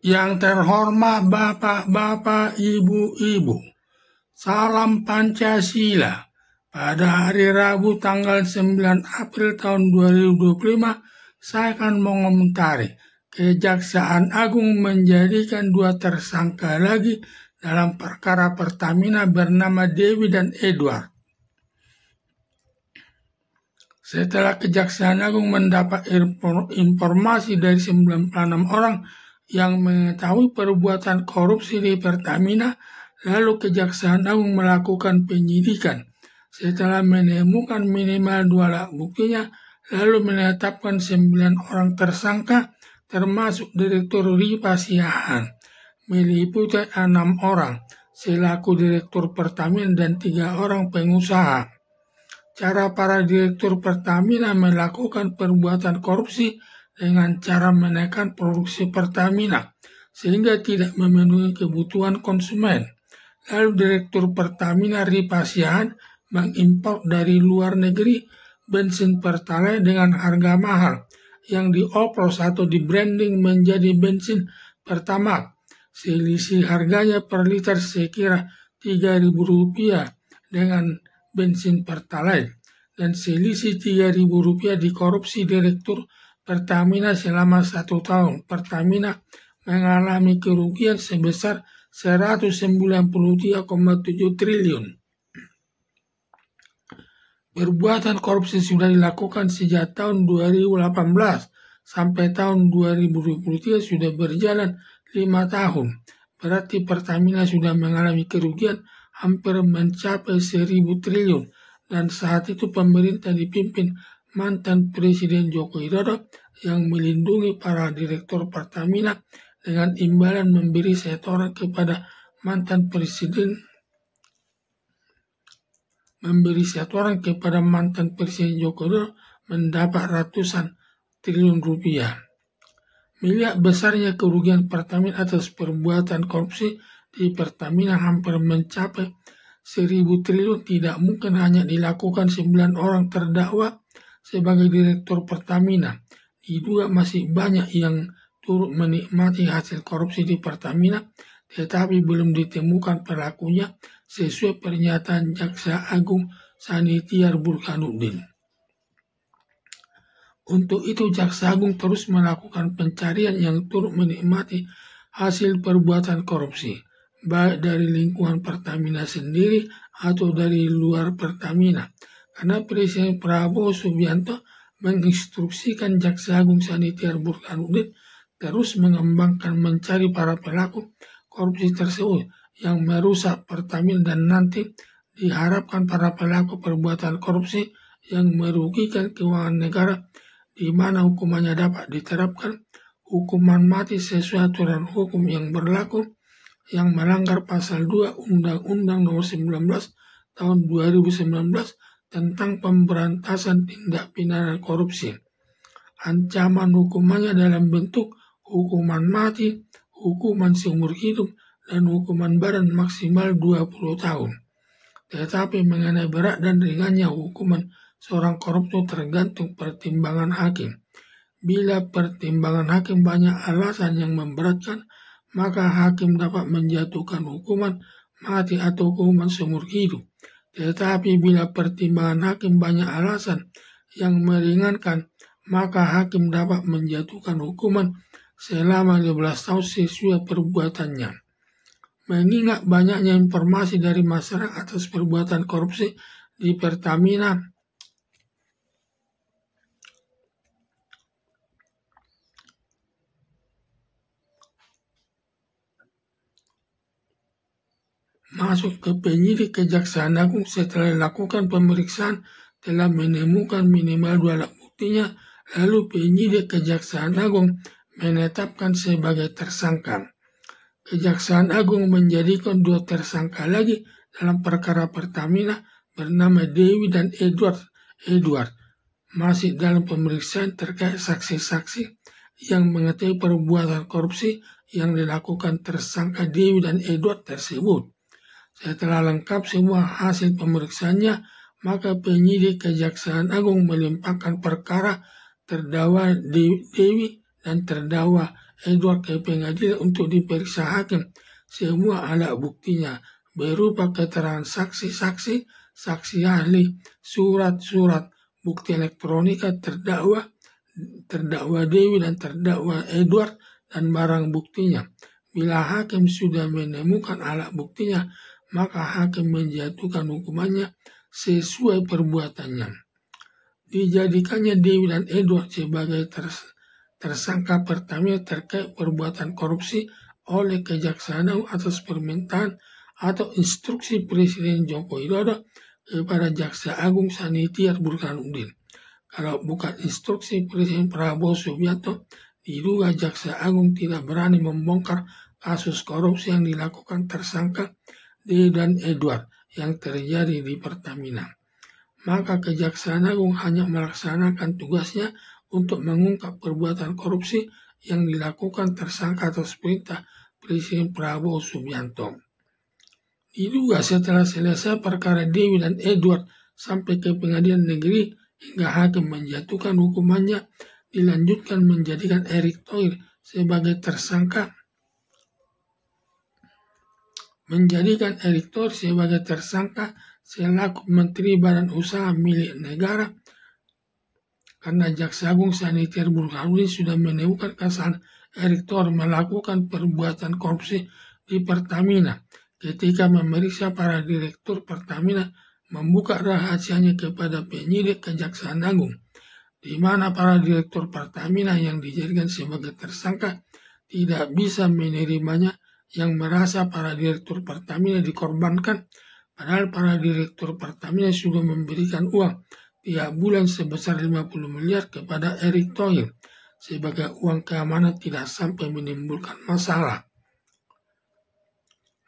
Yang terhormat Bapak-Bapak, Ibu-Ibu, salam Pancasila. Pada hari Rabu tanggal 9 April tahun 2025, saya akan mengomentari Kejaksaan Agung menjadikan 2 tersangka lagi dalam perkara Pertamina bernama Dewi dan Edward. Setelah Kejaksaan Agung mendapat informasi dari 96 orang yang mengetahui perbuatan korupsi di Pertamina, lalu Kejaksaan Agung melakukan penyidikan. Setelah menemukan minimal 2 alat buktinya, lalu menetapkan 9 orang tersangka, termasuk Direktur Ripa Siahaan, meliputi 6 orang selaku Direktur Pertamina dan 3 orang pengusaha. Cara para Direktur Pertamina melakukan perbuatan korupsi dengan cara menekan produksi Pertamina sehingga tidak memenuhi kebutuhan konsumen. Lalu Direktur Pertamina Ripa Siahaan mengimpor dari luar negeri bensin Pertalite dengan harga mahal yang dioplos atau di-branding menjadi bensin Pertamax. Selisih harganya per liter sekira Rp3.000 dengan bensin Pertalite, dan selisih Rp3.000 dikorupsi Direktur Pertamina selama 1 tahun. Pertamina mengalami kerugian sebesar 193,7 triliun. Perbuatan korupsi sudah dilakukan sejak tahun 2018 sampai tahun 2023 sudah berjalan 5 tahun. Berarti Pertamina sudah mengalami kerugian hampir mencapai 1.000 triliun. Dan saat itu pemerintah dipimpin mantan Presiden Joko Widodo yang melindungi para Direktur Pertamina dengan imbalan memberi setoran kepada mantan Presiden Joko Widodo mendapat ratusan triliun rupiah. Melihat besarnya kerugian Pertamina atas perbuatan korupsi di Pertamina hampir mencapai 1.000 triliun, tidak mungkin hanya dilakukan 9 orang terdakwa sebagai Direktur Pertamina. Diduga masih banyak yang turut menikmati hasil korupsi di Pertamina, tetapi belum ditemukan pelakunya sesuai pernyataan Jaksa Agung Sanitiar Burhanuddin. Untuk itu Jaksa Agung terus melakukan pencarian yang turut menikmati hasil perbuatan korupsi, baik dari lingkungan Pertamina sendiri atau dari luar Pertamina. Karena Presiden Prabowo Subianto menginstruksikan Jaksa Agung Sanitiar Burhanuddin terus mengembangkan mencari para pelaku korupsi tersebut yang merusak Pertamina, dan nanti diharapkan para pelaku perbuatan korupsi yang merugikan keuangan negara di mana hukumannya dapat diterapkan hukuman mati sesuai aturan hukum yang berlaku yang melanggar pasal 2 Undang-Undang Nomor 19 Tahun 2019 tentang pemberantasan tindak pidana korupsi. Ancaman hukumannya dalam bentuk hukuman mati, hukuman seumur hidup, dan hukuman badan maksimal 20 tahun. Tetapi mengenai berat dan ringannya hukuman seorang koruptor tergantung pertimbangan hakim. Bila pertimbangan hakim banyak alasan yang memberatkan, maka hakim dapat menjatuhkan hukuman mati atau hukuman seumur hidup. Tetapi bila pertimbangan hakim banyak alasan yang meringankan, maka hakim dapat menjatuhkan hukuman selama 15 tahun sesuai perbuatannya. Mengingat banyaknya informasi dari masyarakat atas perbuatan korupsi di Pertamina, masuk ke penyidik Kejaksaan Agung setelah dilakukan pemeriksaan telah menemukan minimal 2 alat buktinya, lalu penyidik Kejaksaan Agung menetapkan sebagai tersangka. Kejaksaan Agung menjadikan 2 tersangka lagi dalam perkara Pertamina bernama Dewi dan Edward. Masih dalam pemeriksaan terkait saksi-saksi yang mengetahui perbuatan korupsi yang dilakukan tersangka Dewi dan Edward tersebut. Setelah lengkap semua hasil pemeriksaannya, maka penyidik Kejaksaan Agung melimpahkan perkara terdakwa Dewi dan terdakwa Edward ke pengadilan untuk diperiksa hakim semua alat buktinya berupa keterangan saksi-saksi, saksi ahli, surat-surat, bukti elektronika terdakwa Dewi dan terdakwa Edward dan barang buktinya. Bila hakim sudah menemukan alat buktinya, maka hakim menjatuhkan hukumannya sesuai perbuatannya. Dijadikannya Dewi dan Edward sebagai tersangka Pertamina terkait perbuatan korupsi oleh Kejaksaan Agung atas permintaan atau instruksi Presiden Joko Widodo kepada Jaksa Agung Sanitiar Burhanuddin. Kalau bukan instruksi Presiden Prabowo Subianto, diduga Jaksa Agung tidak berani membongkar kasus korupsi yang dilakukan tersangka Dewi dan Edward yang terjadi di Pertamina. Maka Kejaksaan Agung hanya melaksanakan tugasnya untuk mengungkap perbuatan korupsi yang dilakukan tersangka atas perintah Presiden Prabowo Subianto. Diduga setelah selesai perkara Dewi dan Edward sampai ke pengadilan negeri hingga hakim menjatuhkan hukumannya, dilanjutkan menjadikan Erick Thohir sebagai tersangka. Selaku Menteri Badan Usaha milik negara karena Jaksa Agung Sanitiar Burhanuddin sudah menemukan kesalahan Erick Thohir melakukan perbuatan korupsi di Pertamina ketika memeriksa para direktur Pertamina, membuka rahasianya kepada penyidik Kejaksaan Agung, di mana para direktur Pertamina yang dijadikan sebagai tersangka tidak bisa menerimanya, yang merasa para direktur Pertamina dikorbankan, padahal para direktur Pertamina sudah memberikan uang tiap bulan sebesar 50 miliar kepada Erick Thohir sebagai uang keamanan tidak sampai menimbulkan masalah.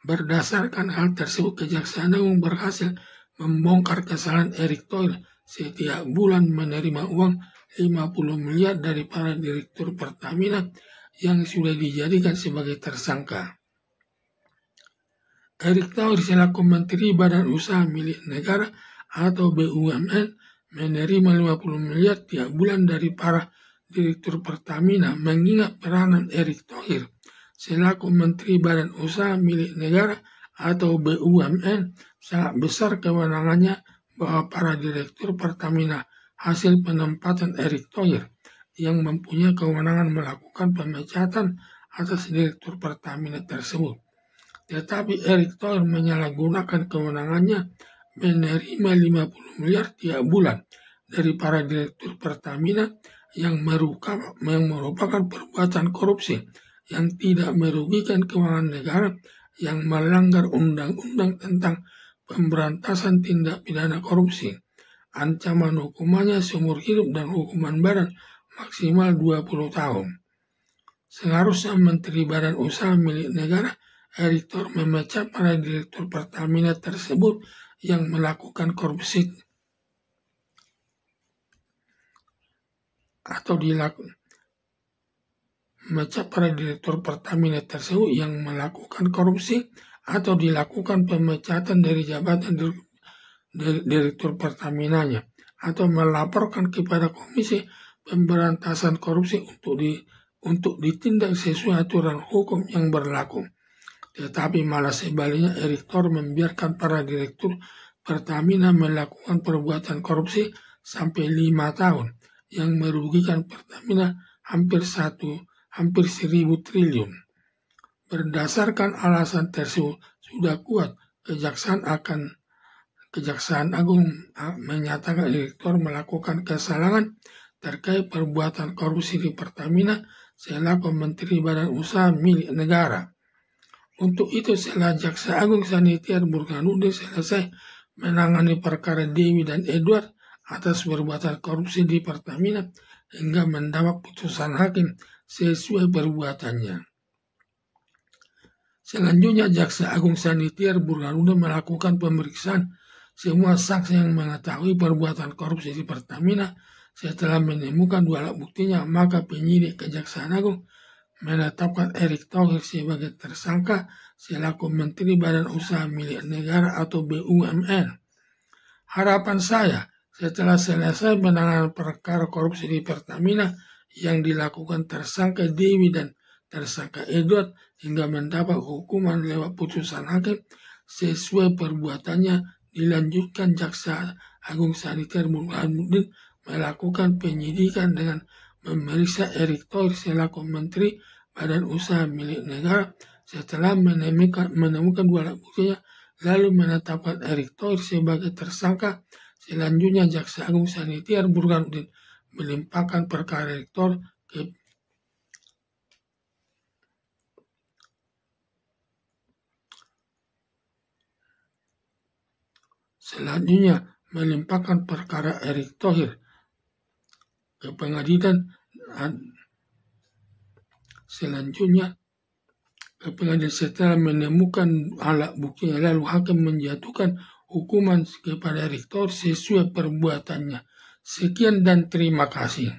Berdasarkan hal tersebut, Kejaksaan Agung berhasil membongkar kesalahan Erick Thohir setiap bulan menerima uang 50 miliar dari para direktur Pertamina yang sudah dijadikan sebagai tersangka. Erick Thohir selaku Menteri Badan Usaha milik negara atau BUMN menerima 50 miliar tiap bulan dari para direktur Pertamina, mengingat peranan Erick Thohir selaku Menteri Badan Usaha milik negara atau BUMN sangat besar kewenangannya bahwa para direktur Pertamina hasil penempatan Erick Thohir yang mempunyai kewenangan melakukan pemecatan atas direktur Pertamina tersebut. Tetapi Erick Thohir menyalahgunakan kewenangannya menerima 50 miliar tiap bulan dari para direktur Pertamina yang merupakan perbuatan korupsi yang tidak merugikan keuangan negara, yang melanggar undang-undang tentang pemberantasan tindak pidana korupsi. Ancaman hukumannya seumur hidup dan hukuman badan maksimal 20 tahun. Seharusnya Menteri Badan Usaha milik negara Erick Thohir memecat para direktur Pertamina tersebut yang melakukan korupsi atau dilakukan pemecatan dari jabatan direktur Pertaminanya atau melaporkan kepada Komisi Pemberantasan Korupsi untuk ditindak sesuai aturan hukum yang berlaku. Tetapi malah sebaliknya Erick Thohir membiarkan para direktur Pertamina melakukan perbuatan korupsi sampai 5 tahun yang merugikan Pertamina hampir 1.000 triliun. Berdasarkan alasan tersebut, sudah kuat Kejaksaan Agung menyatakan Erick Thohir melakukan kesalahan terkait perbuatan korupsi di Pertamina selaku Menteri Badan Usaha milik negara. Untuk itu, setelah Jaksa Agung Sanitiar Burhanuddin selesai menangani perkara Dewi dan Edward atas perbuatan korupsi di Pertamina hingga mendapat putusan hakim sesuai perbuatannya. Selanjutnya, Jaksa Agung Sanitiar Burhanuddin melakukan pemeriksaan semua saksi yang mengetahui perbuatan korupsi di Pertamina. Setelah menemukan 2 alat buktinya, maka penyidik Kejaksaan Agung menetapkan Erick Thohir sebagai tersangka selaku Menteri Badan Usaha milik negara atau BUMN. Harapan saya, setelah selesai menangani perkara korupsi di Pertamina yang dilakukan tersangka Dewi dan tersangka Edward hingga mendapat hukuman lewat putusan hakim sesuai perbuatannya. Dilanjutkan, Jaksa Agung Saniter Burhanuddin melakukan penyidikan dengan memeriksa Erick Thohir selaku Menteri Badan Usaha Milik Negara. Setelah menemukan dua alat buktinya, lalu menetapkan Erick Thohir sebagai tersangka. Selanjutnya, Jaksa Agung Saniter Burhanuddin melimpahkan perkara Erick Thohir ke pengadilan setelah menemukan alat bukti, lalu hakim menjatuhkan hukuman kepada Erick Thohir sesuai perbuatannya. Sekian dan terima kasih.